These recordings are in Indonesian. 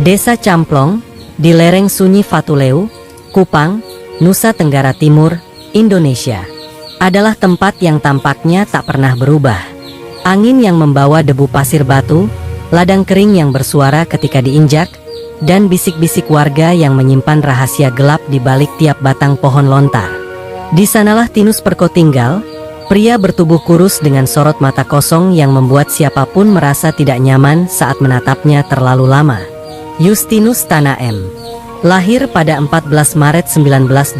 Desa Camplong, di lereng Sunyi Fatuleu, Kupang, Nusa Tenggara Timur, Indonesia, adalah tempat yang tampaknya tak pernah berubah. Angin yang membawa debu pasir batu, ladang kering yang bersuara ketika diinjak, dan bisik-bisik warga yang menyimpan rahasia gelap di balik tiap batang pohon lontar. Di sanalah Tinus Perko tinggal, pria bertubuh kurus dengan sorot mata kosong yang membuat siapapun merasa tidak nyaman saat menatapnya terlalu lama. Justinus Tana M. Lahir pada 14 Maret 1980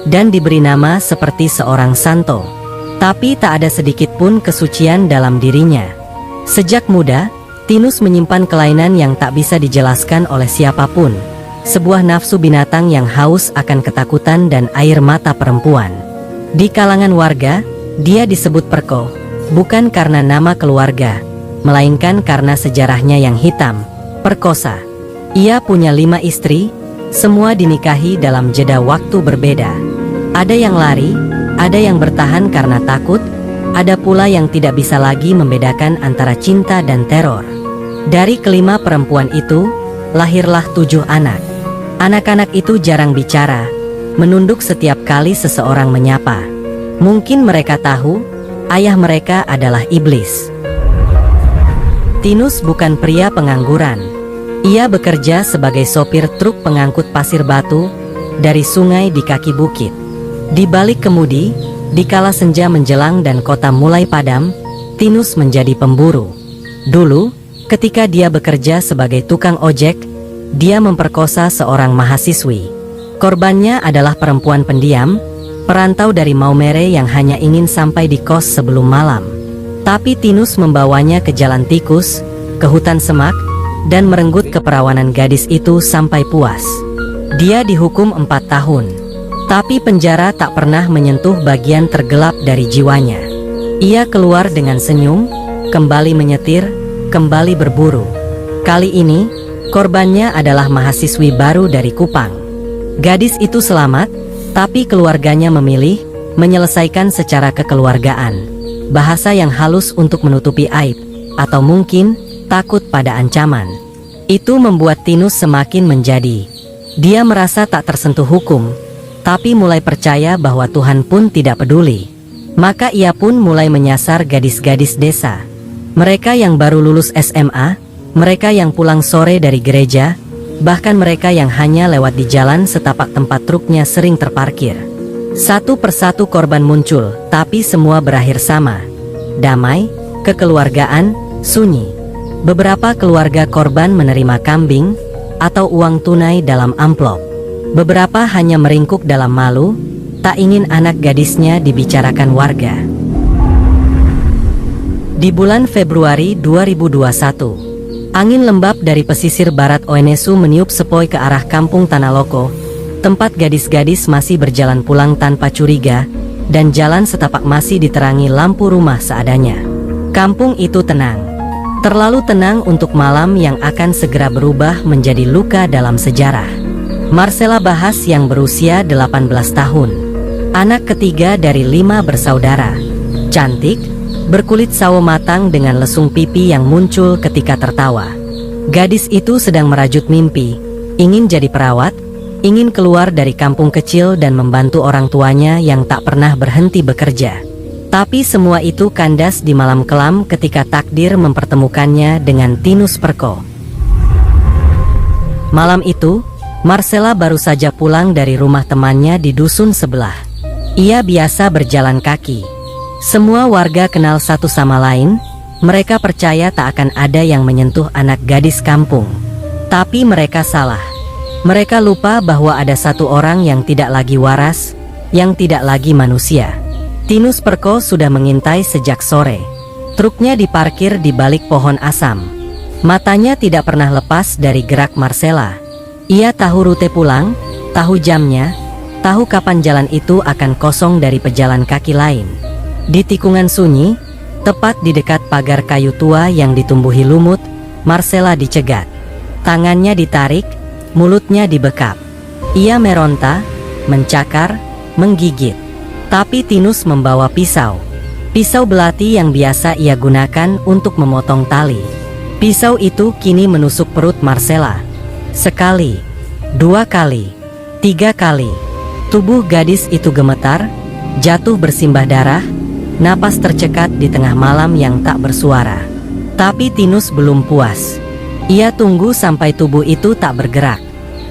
dan diberi nama seperti seorang santo. Tapi tak ada sedikit pun kesucian dalam dirinya. Sejak muda, Tinus menyimpan kelainan yang tak bisa dijelaskan oleh siapapun. Sebuah nafsu binatang yang haus akan ketakutan dan air mata perempuan. Di kalangan warga, dia disebut Perko, bukan karena nama keluarga, melainkan karena sejarahnya yang hitam, perkosa. Ia punya 5 istri, semua dinikahi dalam jeda waktu berbeda. Ada yang lari, ada yang bertahan karena takut, ada pula yang tidak bisa lagi membedakan antara cinta dan teror. Dari kelima perempuan itu, lahirlah 7 anak. Anak-anak itu jarang bicara, menunduk setiap kali seseorang menyapa. Mungkin mereka tahu, ayah mereka adalah iblis. Tinus bukan pria pengangguran. Ia bekerja sebagai sopir truk pengangkut pasir batu dari sungai di kaki bukit. Di balik kemudi, dikala senja menjelang dan kota mulai padam, Tinus menjadi pemburu. Dulu, ketika dia bekerja sebagai tukang ojek, dia memperkosa seorang mahasiswi. Korbannya adalah perempuan pendiam, perantau dari Maumere yang hanya ingin sampai di kos sebelum malam. Tapi Tinus membawanya ke jalan tikus, ke hutan semak, dan merenggut keperawanan gadis itu sampai puas. Dia dihukum 4 tahun. Tapi penjara tak pernah menyentuh bagian tergelap dari jiwanya. Ia keluar dengan senyum, kembali menyetir, kembali berburu. Kali ini, korbannya adalah mahasiswi baru dari Kupang. Gadis itu selamat, tapi keluarganya memilih menyelesaikan secara kekeluargaan. Bahasa yang halus untuk menutupi aib, atau mungkin takut pada ancaman. Itu membuat Tinus semakin menjadi. Dia merasa tak tersentuh hukum, tapi mulai percaya bahwa Tuhan pun tidak peduli. Maka ia pun mulai menyasar gadis-gadis desa. Mereka yang baru lulus SMA, mereka yang pulang sore dari gereja, bahkan mereka yang hanya lewat di jalan setapak tempat truknya sering terparkir. Satu persatu korban muncul, tapi semua berakhir sama. Damai, kekeluargaan, sunyi. Beberapa keluarga korban menerima kambing atau uang tunai dalam amplop. Beberapa hanya meringkuk dalam malu, tak ingin anak gadisnya dibicarakan warga. Di bulan Februari 2021, angin lembab dari pesisir barat Oenesu meniup sepoi ke arah kampung Tanaloko, tempat gadis-gadis masih berjalan pulang tanpa curiga, dan jalan setapak masih diterangi lampu rumah seadanya. Kampung itu tenang. Terlalu tenang untuk malam yang akan segera berubah menjadi luka dalam sejarah. Marcella Bahas yang berusia 18 tahun. Anak ketiga dari 5 bersaudara. Cantik, berkulit sawo matang dengan lesung pipi yang muncul ketika tertawa. Gadis itu sedang merajut mimpi, ingin jadi perawat, ingin keluar dari kampung kecil dan membantu orang tuanya yang tak pernah berhenti bekerja. Tapi semua itu kandas di malam kelam ketika takdir mempertemukannya dengan Tinus Perko. Malam itu, Marcella baru saja pulang dari rumah temannya di dusun sebelah. Ia biasa berjalan kaki. Semua warga kenal satu sama lain, mereka percaya tak akan ada yang menyentuh anak gadis kampung. Tapi mereka salah. Mereka lupa bahwa ada satu orang yang tidak lagi waras, yang tidak lagi manusia. Tinus Perko sudah mengintai sejak sore. Truknya diparkir di balik pohon asam. Matanya tidak pernah lepas dari gerak Marcella. Ia tahu rute pulang, tahu jamnya, tahu kapan jalan itu akan kosong dari pejalan kaki lain. Di tikungan sunyi, tepat di dekat pagar kayu tua yang ditumbuhi lumut, Marcella dicegat. Tangannya ditarik, mulutnya dibekap. Ia meronta, mencakar, menggigit. Tapi Tinus membawa pisau. Pisau belati yang biasa ia gunakan untuk memotong tali. Pisau itu kini menusuk perut Marcella. Sekali, 2 kali, 3 kali. Tubuh gadis itu gemetar, jatuh bersimbah darah, napas tercekat di tengah malam yang tak bersuara. Tapi Tinus belum puas. Ia tunggu sampai tubuh itu tak bergerak.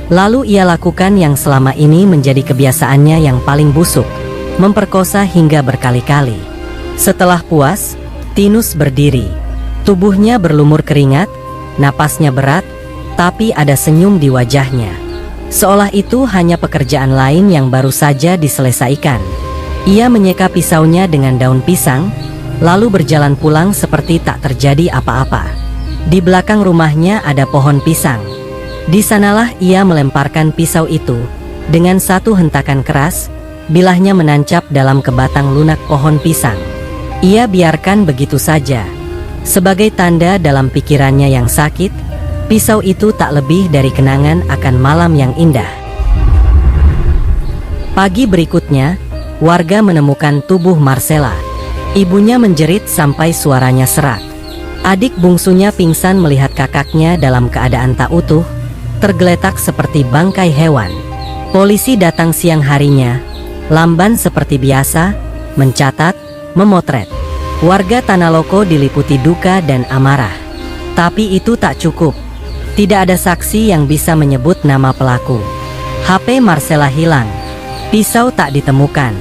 Lalu ia lakukan yang selama ini menjadi kebiasaannya yang paling busuk, memperkosa hingga berkali-kali. Setelah puas, Tinus berdiri. Tubuhnya berlumur keringat, napasnya berat, tapi ada senyum di wajahnya. Seolah itu hanya pekerjaan lain yang baru saja diselesaikan. Ia menyeka pisaunya dengan daun pisang, lalu berjalan pulang seperti tak terjadi apa-apa. Di belakang rumahnya ada pohon pisang. Di sanalah ia melemparkan pisau itu. Dengan satu hentakan keras, bilahnya menancap dalam kebatang lunak pohon pisang. Ia biarkan begitu saja. Sebagai tanda dalam pikirannya yang sakit, pisau itu tak lebih dari kenangan akan malam yang indah. Pagi berikutnya, warga menemukan tubuh Marcella. Ibunya menjerit sampai suaranya serak. Adik bungsunya pingsan melihat kakaknya dalam keadaan tak utuh, tergeletak seperti bangkai hewan. Polisi datang siang harinya, lamban seperti biasa, mencatat, memotret. Warga Tanah diliputi duka dan amarah. Tapi itu tak cukup. Tidak ada saksi yang bisa menyebut nama pelaku. HP Marcella hilang. Pisau tak ditemukan.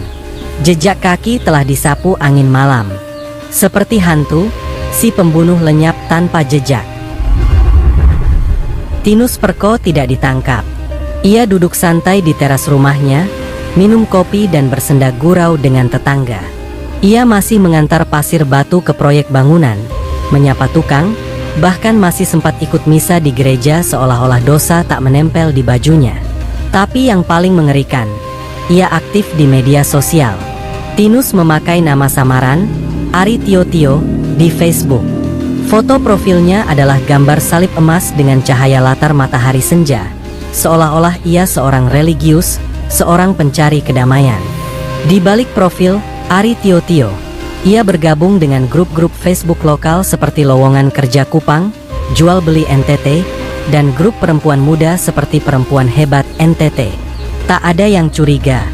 Jejak kaki telah disapu angin malam. Seperti hantu, si pembunuh lenyap tanpa jejak. Tinus Perko tidak ditangkap. Ia duduk santai di teras rumahnya, minum kopi dan bersenda gurau dengan tetangga. Ia masih mengantar pasir batu ke proyek bangunan, menyapa tukang, bahkan masih sempat ikut misa di gereja seolah-olah dosa tak menempel di bajunya. Tapi yang paling mengerikan, ia aktif di media sosial. Tinus memakai nama samaran, Ari Tio Tio, di Facebook. Foto profilnya adalah gambar salib emas dengan cahaya latar matahari senja, seolah-olah ia seorang religius, seorang pencari kedamaian. Di balik profil Ari Tio Tio, ia bergabung dengan grup-grup Facebook lokal seperti Lowongan Kerja Kupang, Jual Beli NTT, dan grup perempuan muda seperti Perempuan Hebat NTT. Tak ada yang curiga.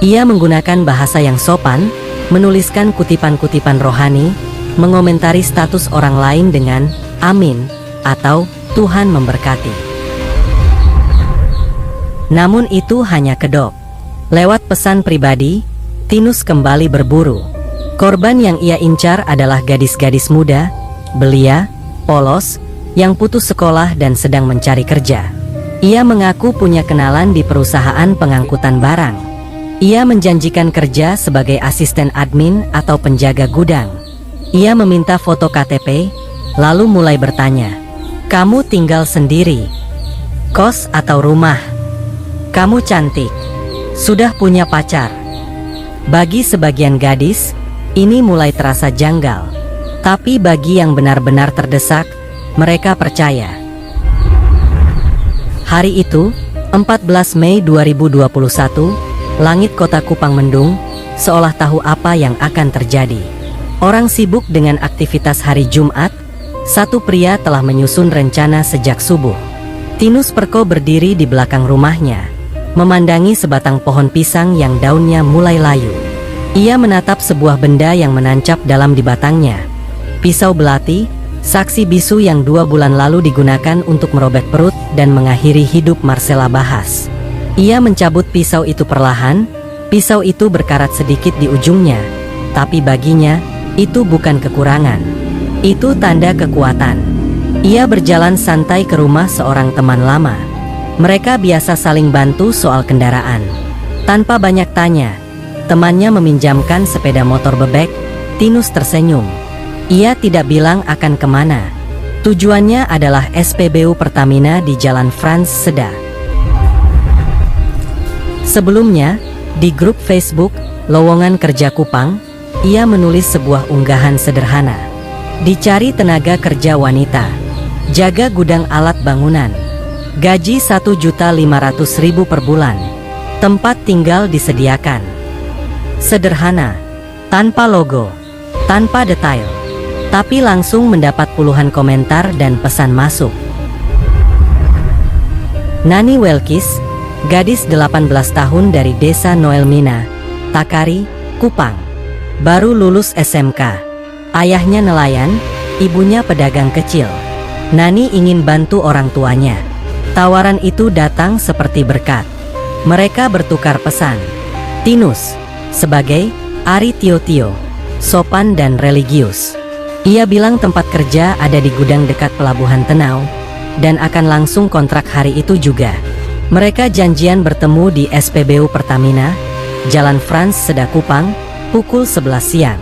Ia menggunakan bahasa yang sopan, menuliskan kutipan-kutipan rohani, mengomentari status orang lain dengan "Amin" atau "Tuhan memberkati". Namun itu hanya kedok. Lewat pesan pribadi, Tinus kembali berburu. Korban yang ia incar adalah gadis-gadis muda, belia, polos, yang putus sekolah dan sedang mencari kerja. Ia mengaku punya kenalan di perusahaan pengangkutan barang. Ia menjanjikan kerja sebagai asisten admin atau penjaga gudang. Ia meminta foto KTP, lalu mulai bertanya, "Kamu tinggal sendiri? Kos atau rumah? Kamu cantik? Sudah punya pacar?" Bagi sebagian gadis, ini mulai terasa janggal. Tapi bagi yang benar-benar terdesak, mereka percaya. Hari itu, 14 Mei 2021, langit kota Kupang mendung, seolah tahu apa yang akan terjadi. Orang sibuk dengan aktivitas hari Jumat, satu pria telah menyusun rencana sejak subuh. Tinus Perko berdiri di belakang rumahnya, memandangi sebatang pohon pisang yang daunnya mulai layu. Ia menatap sebuah benda yang menancap dalam di batangnya. Pisau belati, saksi bisu yang 2 bulan lalu digunakan untuk merobek perut dan mengakhiri hidup Marcella Bahas. Ia mencabut pisau itu perlahan. Pisau itu berkarat sedikit di ujungnya, tapi baginya, itu bukan kekurangan. Itu tanda kekuatan. Ia berjalan santai ke rumah seorang teman lama. Mereka biasa saling bantu soal kendaraan. Tanpa banyak tanya, temannya meminjamkan sepeda motor bebek. Tinus tersenyum. Ia tidak bilang akan kemana. Tujuannya adalah SPBU Pertamina di Jalan Frans Seda. Sebelumnya, di grup Facebook Lowongan Kerja Kupang, ia menulis sebuah unggahan sederhana. Dicari tenaga kerja wanita, jaga gudang alat bangunan, gaji 1.500.000 per bulan, tempat tinggal disediakan. Sederhana, tanpa logo, tanpa detail. tapi langsung mendapat puluhan komentar dan pesan masuk. Nani Welkis, gadis 18 tahun dari desa Noelmina, Takari, Kupang. Baru lulus SMK. Ayahnya nelayan, ibunya pedagang kecil. Nani ingin bantu orang tuanya. Tawaran itu datang seperti berkat. Mereka bertukar pesan. Tinus, sebagai Ari Tio-Tio, sopan dan religius. Ia bilang tempat kerja ada di gudang dekat Pelabuhan Tenau, dan akan langsung kontrak hari itu juga. Mereka janjian bertemu di SPBU Pertamina, Jalan Frans Seda Kupang, pukul 11 siang.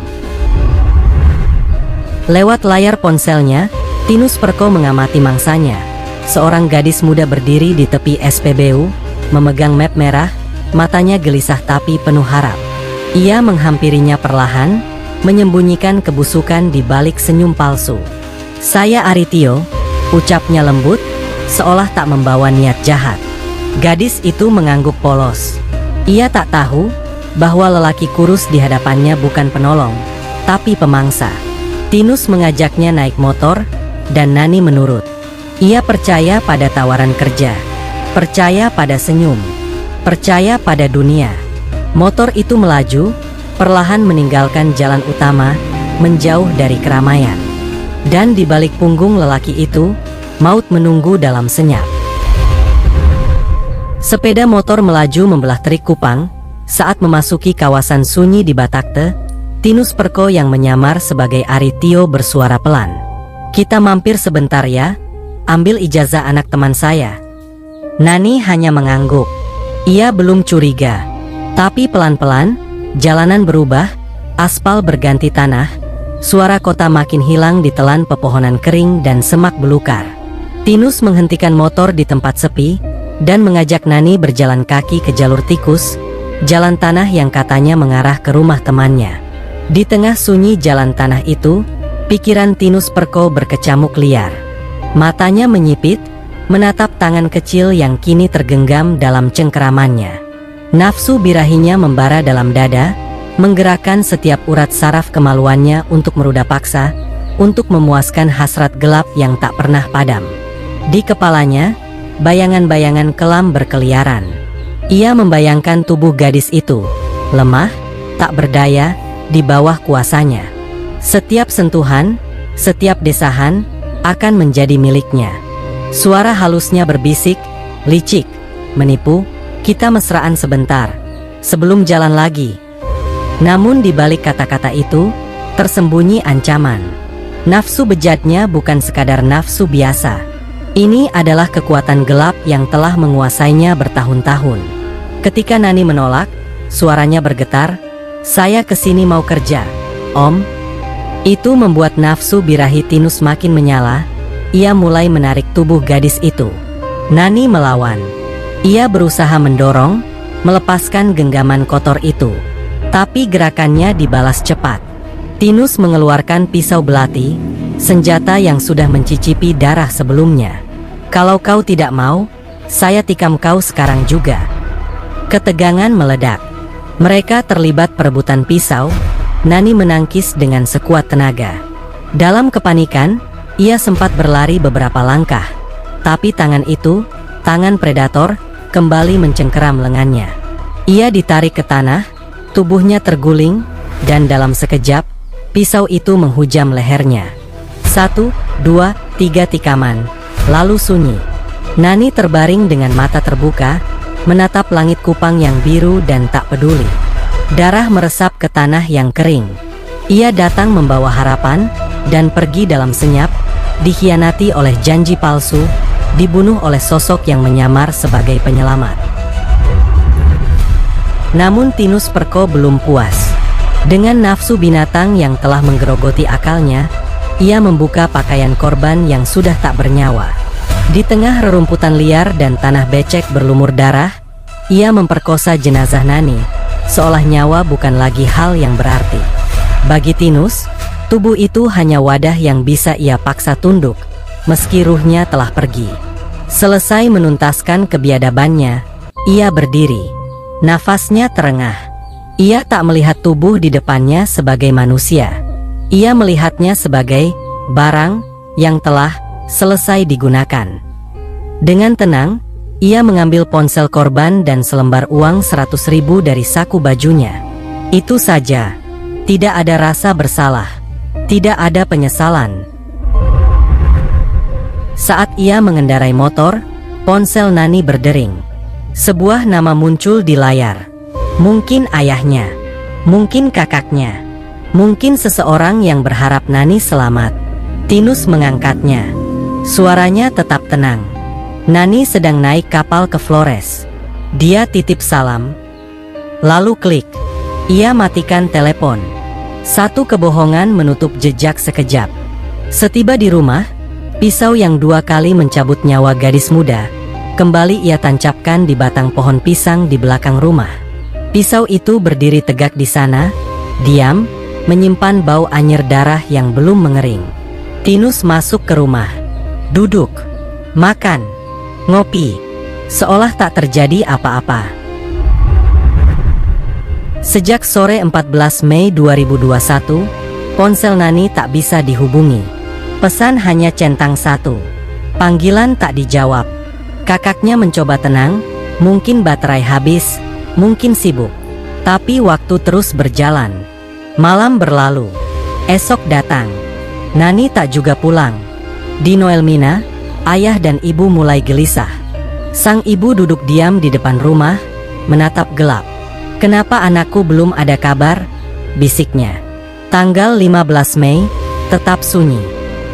Lewat layar ponselnya, Tinus Perko mengamati mangsanya. Seorang gadis muda berdiri di tepi SPBU, memegang map merah, matanya gelisah tapi penuh harap. Ia menghampirinya perlahan, menyembunyikan kebusukan di balik senyum palsu. "Saya Aritio," ucapnya lembut, seolah tak membawa niat jahat. Gadis itu mengangguk polos. Ia tak tahu bahwa lelaki kurus di hadapannya bukan penolong, tapi pemangsa. Tinus mengajaknya naik motor, dan Nani menurut. Ia percaya pada tawaran kerja, percaya pada senyum, percaya pada dunia. Motor itu melaju, perlahan meninggalkan jalan utama, menjauh dari keramaian. Dan di balik punggung lelaki itu, maut menunggu dalam senyap. Sepeda motor melaju membelah terik Kupang. Saat memasuki kawasan sunyi di Batakte, Tinus Perko yang menyamar sebagai Aritio bersuara pelan. "Kita mampir sebentar ya, ambil ijazah anak teman saya." Nani hanya mengangguk. Ia belum curiga. Tapi pelan-pelan, jalanan berubah, aspal berganti tanah, suara kota makin hilang ditelan pepohonan kering dan semak belukar. Tinus menghentikan motor di tempat sepi, dan mengajak Nani berjalan kaki ke jalur tikus, jalan tanah yang katanya mengarah ke rumah temannya. Di tengah sunyi jalan tanah itu, pikiran Tinus Perko berkecamuk liar. Matanya menyipit, menatap tangan kecil yang kini tergenggam dalam cengkeramannya. Nafsu birahinya membara dalam dada, menggerakkan setiap urat saraf kemaluannya untuk meruda paksa, untuk memuaskan hasrat gelap yang tak pernah padam. Di kepalanya, bayangan-bayangan kelam berkeliaran. Ia membayangkan tubuh gadis itu, lemah, tak berdaya, di bawah kuasanya. Setiap sentuhan, setiap desahan, akan menjadi miliknya. Suara halusnya berbisik, licik, menipu, "Kita mesraan sebentar, sebelum jalan lagi." Namun di balik kata-kata itu, tersembunyi ancaman. Nafsu bejatnya bukan sekadar nafsu biasa. Ini adalah kekuatan gelap yang telah menguasainya bertahun-tahun. Ketika Nani menolak, suaranya bergetar, "Saya kesini mau kerja, Om." Itu membuat nafsu birahi Tinus makin menyala. Ia mulai menarik tubuh gadis itu. Nani melawan. Ia berusaha mendorong, melepaskan genggaman kotor itu. Tapi gerakannya dibalas cepat. Tinus mengeluarkan pisau belati, senjata yang sudah mencicipi darah sebelumnya. "Kalau kau tidak mau, saya tikam kau sekarang juga." Ketegangan meledak. Mereka terlibat perebutan pisau. Nani menangkis dengan sekuat tenaga. Dalam kepanikan, ia sempat berlari beberapa langkah. Tapi tangan itu, tangan predator, kembali mencengkeram lengannya. Ia ditarik ke tanah, tubuhnya terguling, dan dalam sekejap, pisau itu menghujam lehernya. 1, 2, 3 tikaman, lalu sunyi. Nani terbaring dengan mata terbuka, menatap langit Kupang yang biru dan tak peduli. Darah meresap ke tanah yang kering. Ia datang membawa harapan, dan pergi dalam senyap, dikhianati oleh janji palsu, dibunuh oleh sosok yang menyamar sebagai penyelamat. Namun Tinus Perko belum puas. Dengan nafsu binatang yang telah menggerogoti akalnya, ia membuka pakaian korban yang sudah tak bernyawa. Di tengah rerumputan liar dan tanah becek berlumur darah, ia memperkosa jenazah Nani, seolah nyawa bukan lagi hal yang berarti. Bagi Tinus, tubuh itu hanya wadah yang bisa ia paksa tunduk, meski ruhnya telah pergi. Selesai menuntaskan kebiadabannya, ia berdiri. Nafasnya terengah. Ia tak melihat tubuh di depannya sebagai manusia. Ia melihatnya sebagai barang yang telah selesai digunakan. Dengan tenang, ia mengambil ponsel korban dan selembar uang 100.000 dari saku bajunya. Itu saja. Tidak ada rasa bersalah. Tidak ada penyesalan. Saat ia mengendarai motor, ponsel Nani berdering. Sebuah nama muncul di layar. Mungkin ayahnya. Mungkin kakaknya. Mungkin seseorang yang berharap Nani selamat. Tinus mengangkatnya. Suaranya tetap tenang. Nani sedang naik kapal ke Flores. Dia titip salam. Lalu klik. Ia matikan telepon. Satu kebohongan menutup jejak sekejap. Setiba di rumah, pisau yang 2 kali mencabut nyawa gadis muda kembali ia tancapkan di batang pohon pisang di belakang rumah. Pisau itu berdiri tegak di sana, diam, menyimpan bau anyir darah yang belum mengering. Tinus masuk ke rumah. Duduk, makan, ngopi, seolah tak terjadi apa-apa. Sejak sore 14 Mei 2021, ponsel Nani tak bisa dihubungi. Pesan hanya centang 1. Panggilan tak dijawab. Kakaknya mencoba tenang, mungkin baterai habis, mungkin sibuk. Tapi waktu terus berjalan. Malam berlalu. Esok datang. Nani tak juga pulang. Di Noelmina, ayah dan ibu mulai gelisah. Sang ibu duduk diam di depan rumah, menatap gelap. "Kenapa anakku belum ada kabar?" bisiknya. Tanggal 15 Mei, tetap sunyi.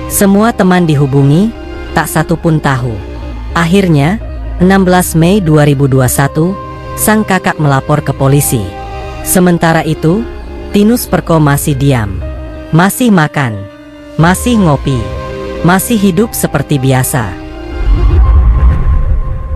Semua teman dihubungi, tak satu pun tahu. Akhirnya, 16 Mei 2021, sang kakak melapor ke polisi. Sementara itu, Tinus Perko masih diam. Masih makan. Masih ngopi. Masih hidup seperti biasa.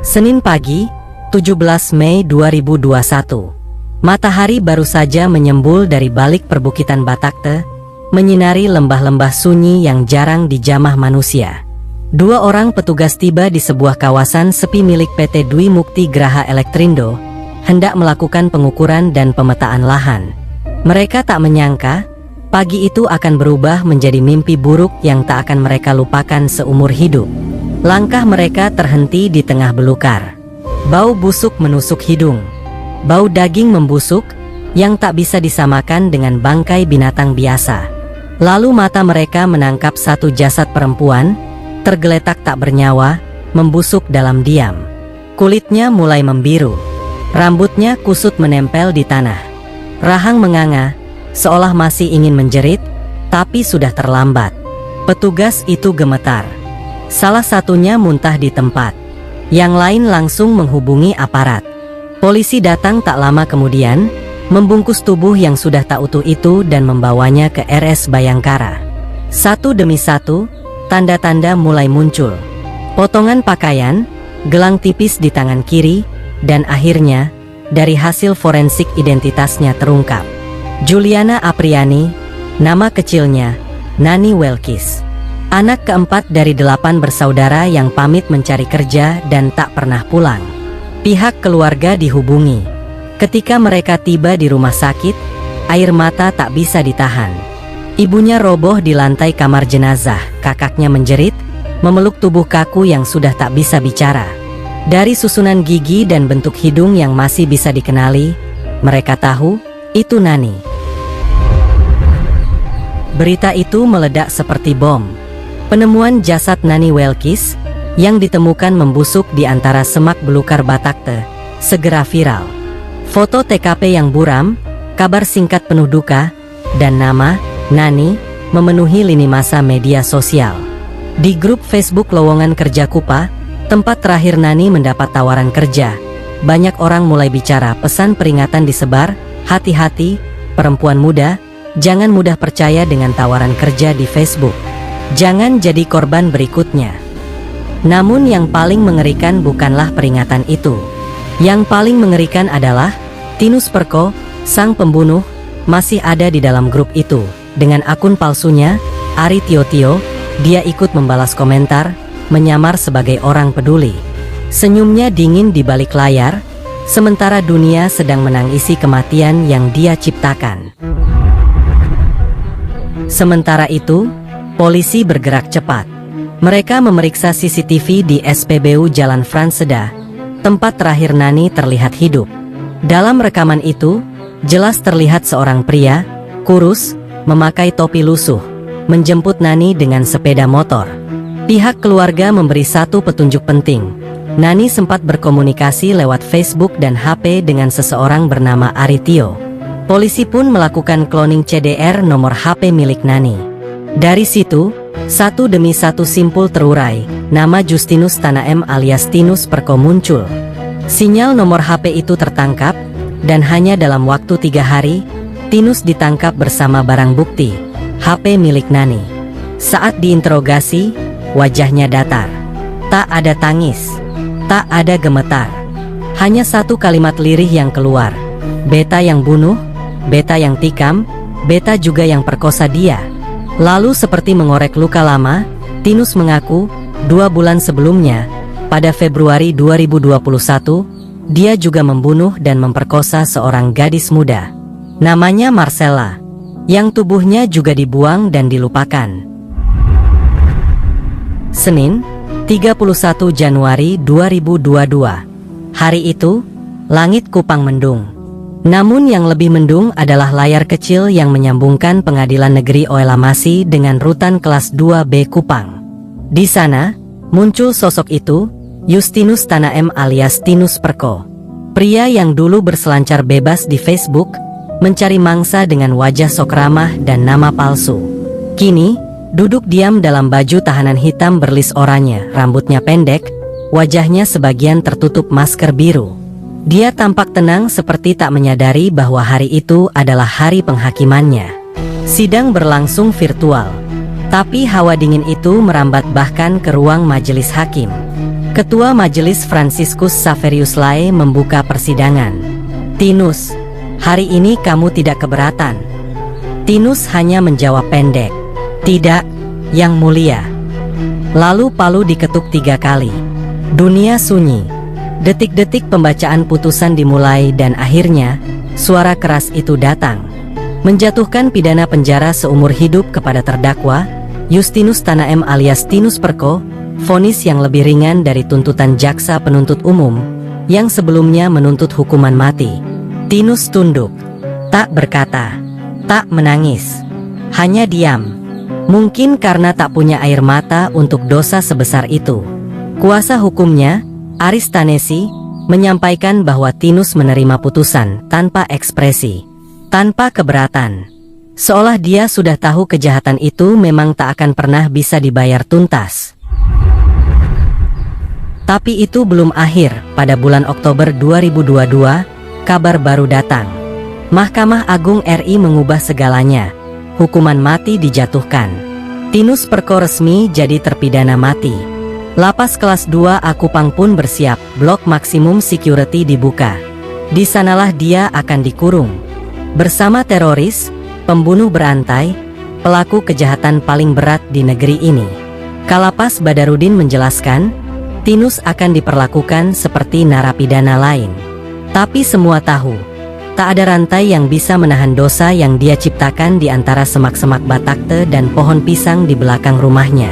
Senin pagi, 17 Mei 2021. Matahari baru saja menyembul dari balik perbukitan Batakte, menyinari lembah-lembah sunyi yang jarang dijamah manusia. 2 orang petugas tiba di sebuah kawasan sepi milik PT Dwi Mukti Graha Elektrindo, hendak melakukan pengukuran dan pemetaan lahan. Mereka tak menyangka, pagi itu akan berubah menjadi mimpi buruk yang tak akan mereka lupakan seumur hidup. Langkah mereka terhenti di tengah belukar. Bau busuk menusuk hidung. Bau daging membusuk, yang tak bisa disamakan dengan bangkai binatang biasa. Lalu mata mereka menangkap satu jasad perempuan, tergeletak tak bernyawa, membusuk dalam diam. Kulitnya mulai membiru. Rambutnya kusut menempel di tanah. Rahang menganga, seolah masih ingin menjerit, tapi sudah terlambat. Petugas itu gemetar. Salah satunya muntah di tempat. Yang lain langsung menghubungi aparat. Polisi datang tak lama kemudian, membungkus tubuh yang sudah tak utuh itu dan membawanya ke RS Bayangkara. Satu demi satu, tanda-tanda mulai muncul. Potongan pakaian, gelang tipis di tangan kiri, dan akhirnya, dari hasil forensik identitasnya terungkap. Juliana Apriani, nama kecilnya, Nani Welkis. Anak keempat dari 8 bersaudara yang pamit mencari kerja dan tak pernah pulang. Pihak keluarga dihubungi. Ketika mereka tiba di rumah sakit, air mata tak bisa ditahan. Ibunya roboh di lantai kamar jenazah, kakaknya menjerit, memeluk tubuh kaku yang sudah tak bisa bicara. Dari susunan gigi dan bentuk hidung yang masih bisa dikenali, mereka tahu, itu Nani. Berita itu meledak seperti bom. Penemuan jasad Nani Welkis, yang ditemukan membusuk di antara semak belukar Batakte, segera viral. Foto TKP yang buram, kabar singkat penuh duka, dan nama, Nani, memenuhi lini masa media sosial. Di grup Facebook lowongan kerja Kupa, tempat terakhir Nani mendapat tawaran kerja, banyak orang mulai bicara. Pesan peringatan disebar, hati-hati, perempuan muda, jangan mudah percaya dengan tawaran kerja di Facebook. Jangan jadi korban berikutnya. Namun yang paling mengerikan bukanlah peringatan itu. Yang paling mengerikan adalah, Tinus Perko, sang pembunuh, masih ada di dalam grup itu. Dengan akun palsunya, Ari Tio, dia ikut membalas komentar, menyamar sebagai orang peduli. Senyumnya dingin di balik layar, sementara dunia sedang menangisi kematian yang dia ciptakan. Sementara itu, polisi bergerak cepat. Mereka memeriksa CCTV di SPBU Jalan Franseda, tempat terakhir Nani terlihat hidup. Dalam rekaman itu, jelas terlihat seorang pria, kurus, memakai topi lusuh, menjemput Nani dengan sepeda motor. Pihak keluarga memberi satu petunjuk penting. Nani sempat berkomunikasi lewat Facebook dan HP dengan seseorang bernama Aritio. Polisi pun melakukan cloning CDR nomor HP milik Nani. Dari situ, satu demi satu simpul terurai, nama Justinus Tanah M alias Tinus Perko muncul. Sinyal nomor HP itu tertangkap, dan hanya dalam waktu 3 hari, Tinus ditangkap bersama barang bukti, HP milik Nani. Saat diinterogasi, wajahnya datar. Tak ada tangis, tak ada gemetar. Hanya satu kalimat lirih yang keluar. Beta yang bunuh, beta yang tikam, beta juga yang perkosa dia. Lalu seperti mengorek luka lama, Tinus mengaku, 2 bulan sebelumnya, pada Februari 2021, dia juga membunuh dan memperkosa seorang gadis muda. Namanya Marcella, yang tubuhnya juga dibuang dan dilupakan. Senin, 31 Januari 2022. Hari itu, langit Kupang mendung. Namun yang lebih mendung adalah layar kecil yang menyambungkan Pengadilan Negeri Oelamasi dengan rutan kelas 2B Kupang. Di sana, muncul sosok itu, Justinus Tanah M alias Tinus Perko. Pria yang dulu berselancar bebas di Facebook, mencari mangsa dengan wajah sok ramah dan nama palsu. Kini, duduk diam dalam baju tahanan hitam berlis oranye, rambutnya pendek, wajahnya sebagian tertutup masker biru. Dia tampak tenang seperti tak menyadari bahwa hari itu adalah hari penghakimannya. Sidang berlangsung virtual, tapi hawa dingin itu merambat bahkan ke ruang majelis hakim. Ketua Majelis Franciscus Saverius Lae membuka persidangan. Tinus, hari ini kamu tidak keberatan? Tinus hanya menjawab pendek, tidak, Yang Mulia. Lalu palu diketuk 3 kali. Dunia sunyi. Detik-detik pembacaan putusan dimulai dan akhirnya, suara keras itu datang. Menjatuhkan pidana penjara seumur hidup kepada terdakwa, Justinus Tanah M alias Tinus Perko, vonis yang lebih ringan dari tuntutan jaksa penuntut umum, yang sebelumnya menuntut hukuman mati. Tinus tunduk, tak berkata, tak menangis, hanya diam. Mungkin karena tak punya air mata untuk dosa sebesar itu. Kuasa hukumnya, Aristanesi, menyampaikan bahwa Tinus menerima putusan tanpa ekspresi, tanpa keberatan. Seolah dia sudah tahu kejahatan itu memang tak akan pernah bisa dibayar tuntas. Tapi itu belum akhir. Pada bulan Oktober 2022, kabar baru datang. Mahkamah Agung RI mengubah segalanya. Hukuman mati dijatuhkan. Tinus Perko resmi jadi terpidana mati. Lapas kelas 2A Kupang pun bersiap, blok maksimum security dibuka. Di sanalah dia akan dikurung. Bersama teroris, pembunuh berantai, pelaku kejahatan paling berat di negeri ini. Kalapas Badarudin menjelaskan, Tinus akan diperlakukan seperti narapidana lain. Tapi semua tahu, tak ada rantai yang bisa menahan dosa yang dia ciptakan di antara semak-semak batakte dan pohon pisang di belakang rumahnya.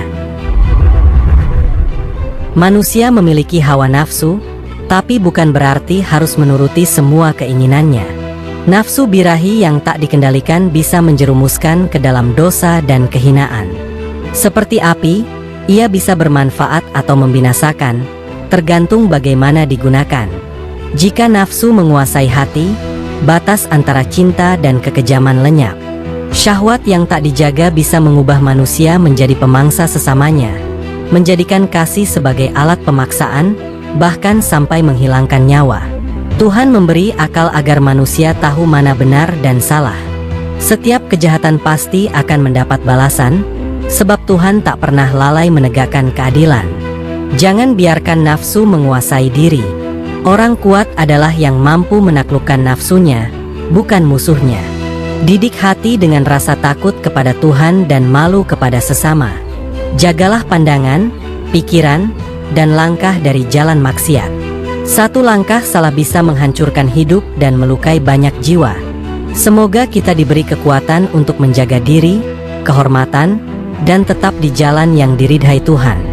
Manusia memiliki hawa nafsu, tapi bukan berarti harus menuruti semua keinginannya. Nafsu birahi yang tak dikendalikan bisa menjerumuskan ke dalam dosa dan kehinaan. Seperti api, ia bisa bermanfaat atau membinasakan, tergantung bagaimana digunakan. Jika nafsu menguasai hati, batas antara cinta dan kekejaman lenyap. Syahwat yang tak dijaga bisa mengubah manusia menjadi pemangsa sesamanya, menjadikan kasih sebagai alat pemaksaan, bahkan sampai menghilangkan nyawa. Tuhan memberi akal agar manusia tahu mana benar dan salah. Setiap kejahatan pasti akan mendapat balasan, sebab Tuhan tak pernah lalai menegakkan keadilan. Jangan biarkan nafsu menguasai diri. Orang kuat adalah yang mampu menaklukkan nafsunya, bukan musuhnya. Didik hati dengan rasa takut kepada Tuhan dan malu kepada sesama. Jagalah pandangan, pikiran, dan langkah dari jalan maksiat. Satu langkah salah bisa menghancurkan hidup dan melukai banyak jiwa. Semoga kita diberi kekuatan untuk menjaga diri, kehormatan, dan tetap di jalan yang diridhai Tuhan.